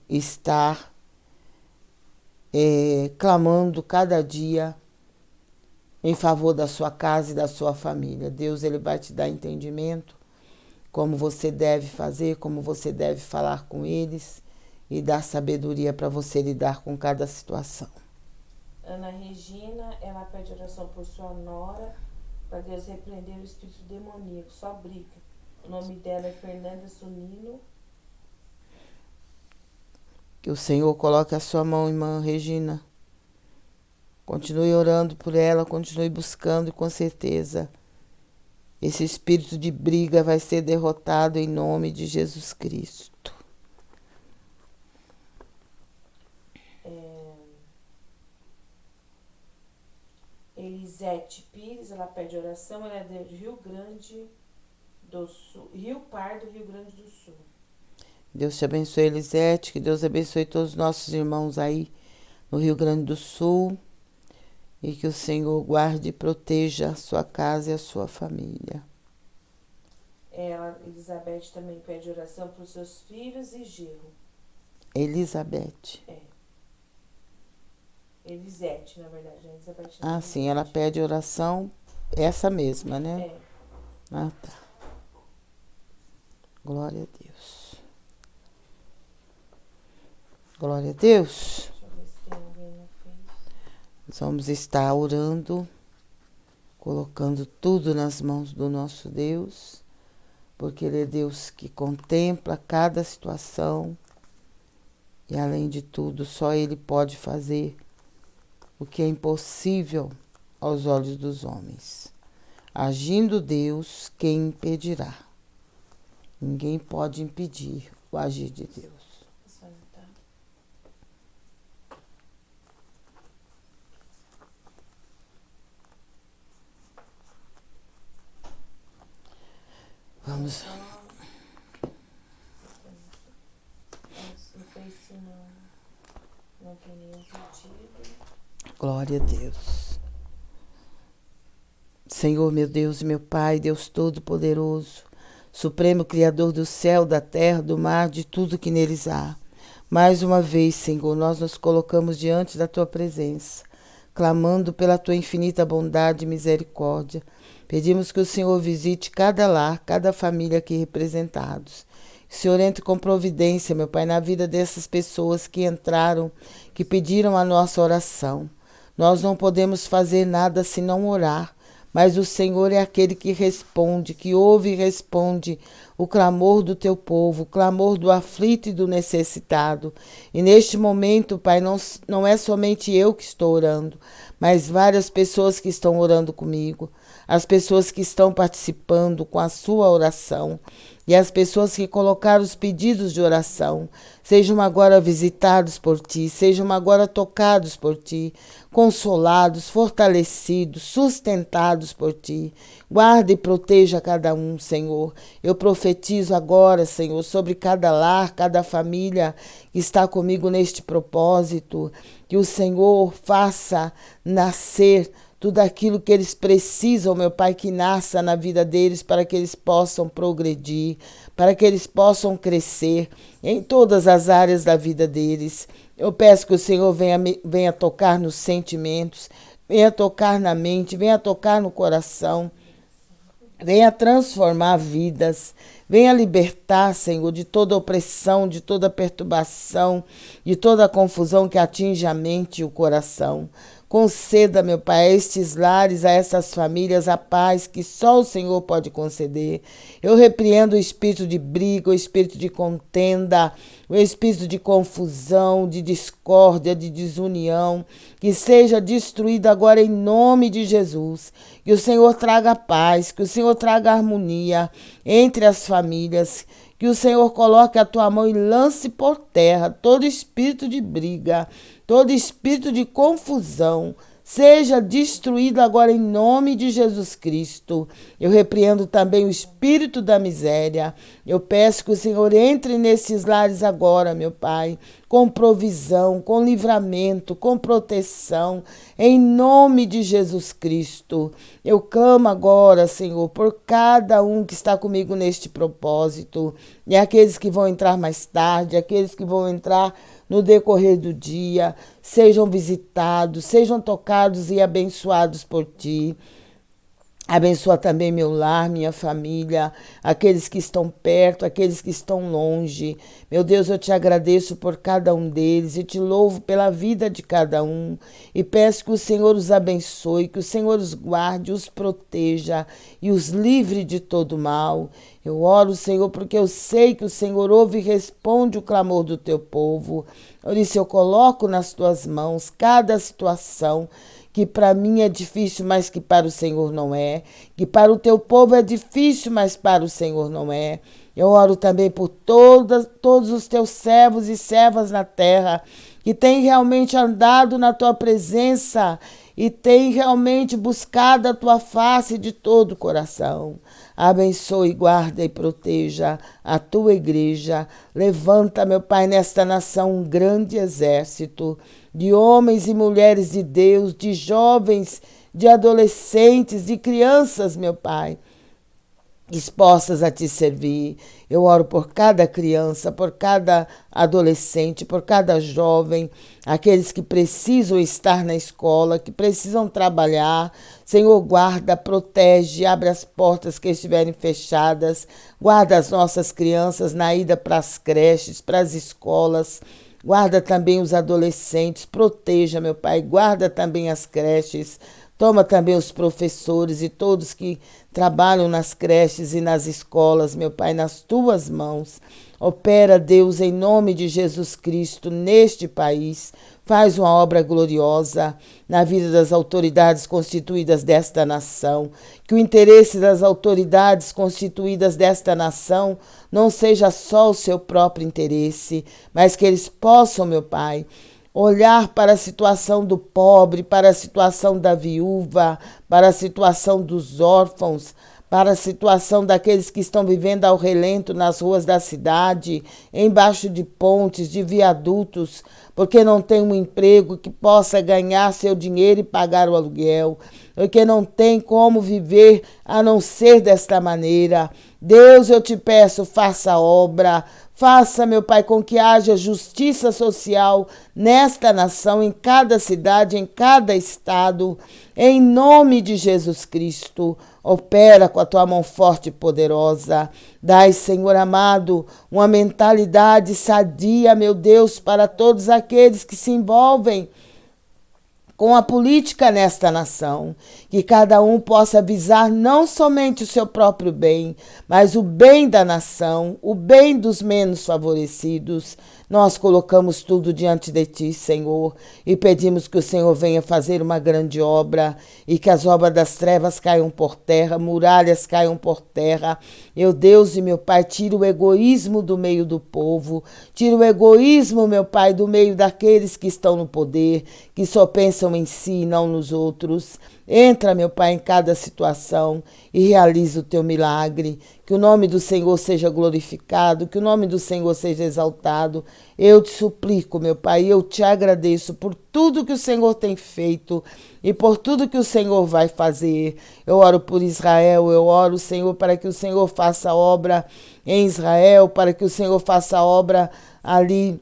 estar clamando cada dia em favor da sua casa e da sua família. Deus, Ele vai te dar entendimento, como você deve fazer, como você deve falar com eles e dar sabedoria para você lidar com cada situação.
Ana Regina, ela pede oração por sua nora, para Deus repreender o espírito demoníaco, só briga. O nome dela é Fernanda Sunino.
Que o Senhor coloque a sua mão, irmã Regina. Continue orando por ela, continue buscando e com certeza esse espírito de briga vai ser derrotado em nome de Jesus Cristo.
Elisete Pires, ela pede oração, ela é de Rio Grande do Sul, Rio Pardo, Rio Grande do Sul.
Deus te abençoe, Elisete, que Deus abençoe todos os nossos irmãos aí no Rio Grande do Sul e que o Senhor guarde e proteja a sua casa e a sua família.
Elizabeth também pede oração para os seus filhos e genro.
Elizabeth.
Elisete, na verdade. Elizabeth
Ah, sim, ela pede oração, essa mesma, né? Ah, tá. Glória a Deus. Glória a Deus.
Deixa eu ver se tem alguém na frente.
Nós vamos estar orando, colocando tudo nas mãos do nosso Deus, porque Ele é Deus que contempla cada situação e, além de tudo, só Ele pode fazer o que é impossível aos olhos dos homens. Agindo Deus, quem impedirá? Ninguém pode impedir o agir de Deus. Vamos.
Não sei se não tem nenhum sentido.
Glória a Deus. Senhor, meu Deus e meu Pai, Deus Todo-Poderoso, Supremo Criador do céu, da terra, do mar, de tudo que neles há. Mais uma vez, Senhor, nós nos colocamos diante da Tua presença, clamando pela Tua infinita bondade e misericórdia. Pedimos que o Senhor visite cada lar, cada família aqui representados, O Senhor entre com providência, meu Pai, na vida dessas pessoas que entraram, que pediram a nossa oração. Nós não podemos fazer nada senão orar, mas o Senhor é aquele que responde, que ouve e responde o clamor do teu povo, o clamor do aflito e do necessitado. E neste momento, Pai, não é somente eu que estou orando, mas várias pessoas que estão orando comigo, as pessoas que estão participando com a sua oração e as pessoas que colocaram os pedidos de oração, sejam agora visitados por ti, sejam agora tocados por ti, consolados, fortalecidos, sustentados por ti. Guarda e proteja cada um, Senhor. Eu profetizo agora, Senhor, sobre cada lar, cada família que está comigo neste propósito, que o Senhor faça nascer tudo aquilo que eles precisam, meu Pai, que nasça na vida deles para que eles possam progredir, para que eles possam crescer em todas as áreas da vida deles. Eu peço que o Senhor venha tocar nos sentimentos, venha tocar na mente, venha tocar no coração, venha transformar vidas, venha libertar, Senhor, de toda opressão, de toda perturbação, de toda confusão que atinge a mente e o coração. Conceda, meu Pai, a estes lares, a essas famílias, a paz que só o Senhor pode conceder. Eu repreendo o espírito de briga, o espírito de contenda, o espírito de confusão, de discórdia, de desunião, que seja destruído agora em nome de Jesus. Que o Senhor traga paz, que o Senhor traga harmonia entre as famílias, que o Senhor coloque a tua mão e lance por terra todo espírito de briga, todo espírito de confusão, seja destruído agora em nome de Jesus Cristo. Eu repreendo também o espírito da miséria. Eu peço que o Senhor entre nesses lares agora, meu Pai, com provisão, com livramento, com proteção, em nome de Jesus Cristo. Eu clamo agora, Senhor, por cada um que está comigo neste propósito, e aqueles que vão entrar mais tarde, aqueles que vão entrar no decorrer do dia, sejam visitados, sejam tocados e abençoados por ti. Abençoa também meu lar, minha família, aqueles que estão perto, aqueles que estão longe. Meu Deus, eu te agradeço por cada um deles e te louvo pela vida de cada um. E peço que o Senhor os abençoe, que o Senhor os guarde, os proteja e os livre de todo mal. Eu oro, Senhor, porque eu sei que o Senhor ouve e responde o clamor do teu povo. Por isso eu coloco nas tuas mãos cada situação que para mim é difícil, mas que para o Senhor não é, que para o teu povo é difícil, mas para o Senhor não é. Eu oro também por todos os teus servos e servas na terra, que têm realmente andado na tua presença e têm realmente buscado a tua face de todo o coração. Abençoe, guarda e proteja a tua igreja. Levanta, meu Pai, nesta nação um grande exército de homens e mulheres de Deus, de jovens, de adolescentes, de crianças, meu Pai, dispostas a te servir. Eu oro por cada criança, por cada adolescente, por cada jovem, aqueles que precisam estar na escola, que precisam trabalhar. Senhor, guarda, protege, abre as portas que estiverem fechadas, guarda as nossas crianças na ida para as creches, para as escolas. Guarda também os adolescentes, proteja, meu Pai, guarda também as creches, toma também os professores e todos que trabalham nas creches e nas escolas, meu Pai, nas tuas mãos. Opera, Deus, em nome de Jesus Cristo, neste país. Faz uma obra gloriosa na vida das autoridades constituídas desta nação. Que o interesse das autoridades constituídas desta nação não seja só o seu próprio interesse, mas que eles possam, meu Pai, olhar para a situação do pobre, para a situação da viúva, para a situação dos órfãos, para a situação daqueles que estão vivendo ao relento nas ruas da cidade, embaixo de pontes, de viadutos, porque não tem um emprego que possa ganhar seu dinheiro e pagar o aluguel, porque não tem como viver a não ser desta maneira. Deus, eu te peço, faça obra, Faça, meu Pai, com que haja justiça social nesta nação, em cada cidade, em cada estado. Em nome de Jesus Cristo, opera com a tua mão forte e poderosa. Dai, Senhor amado, uma mentalidade sadia, meu Deus, para todos aqueles que se envolvem com a política nesta nação, que cada um possa visar não somente o seu próprio bem, mas o bem da nação, o bem dos menos favorecidos. Nós colocamos tudo diante de ti, Senhor, e pedimos que o Senhor venha fazer uma grande obra e que as obras das trevas caiam por terra, muralhas caiam por terra. Meu Deus e meu Pai, tira o egoísmo do meio do povo, tira o egoísmo, meu Pai, do meio daqueles que estão no poder, que só pensam em si e não nos outros. Entra, meu Pai, em cada situação e realiza o teu milagre. Que o nome do Senhor seja glorificado, que o nome do Senhor seja exaltado. Eu te suplico, meu Pai, eu te agradeço por tudo que o Senhor tem feito e por tudo que o Senhor vai fazer. Eu oro por Israel, eu oro, Senhor, para que o Senhor faça obra em Israel, para que o Senhor faça obra ali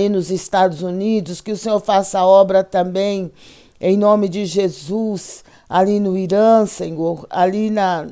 nos Estados Unidos, que o Senhor faça obra também em nome de Jesus, ali no Irã, Senhor, ali na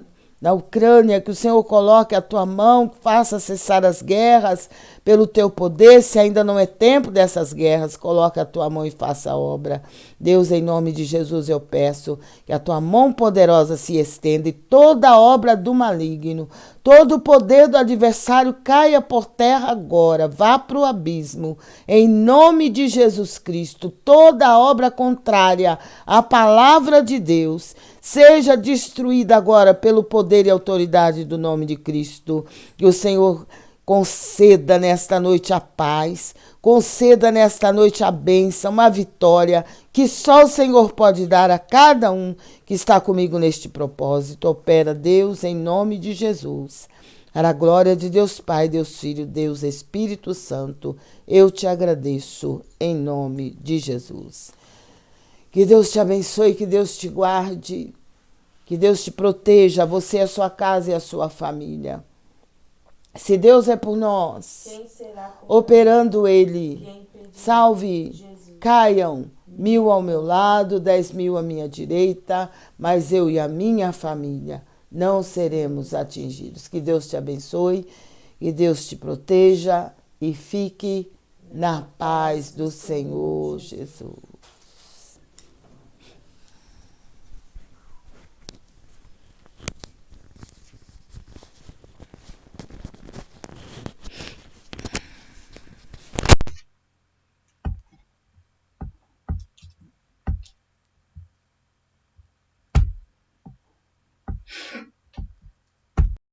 Ucrânia, que o Senhor coloque a tua mão, faça cessar as guerras pelo teu poder. Se ainda não é tempo dessas guerras, coloque a tua mão e faça a obra. Deus, em nome de Jesus, eu peço que a tua mão poderosa se estenda e toda obra do maligno, todo o poder do adversário caia por terra agora, vá para o abismo. Em nome de Jesus Cristo, toda obra contrária à palavra de Deus seja destruída agora pelo poder e autoridade do nome de Cristo. Que o Senhor conceda nesta noite a paz, conceda nesta noite a bênção, a vitória, que só o Senhor pode dar a cada um que está comigo neste propósito. Opera, Deus, em nome de Jesus. Para a glória de Deus Pai, Deus Filho, Deus Espírito Santo, eu te agradeço em nome de Jesus. Que Deus te abençoe, que Deus te guarde, que Deus te proteja, você, a sua casa e a sua família. Se Deus é por nós, operando Ele, salve, caiam 1000 ao meu lado, 10.000 à minha direita, mas eu e a minha família não seremos atingidos. Que Deus te abençoe, que Deus te proteja e fique na paz do Senhor Jesus.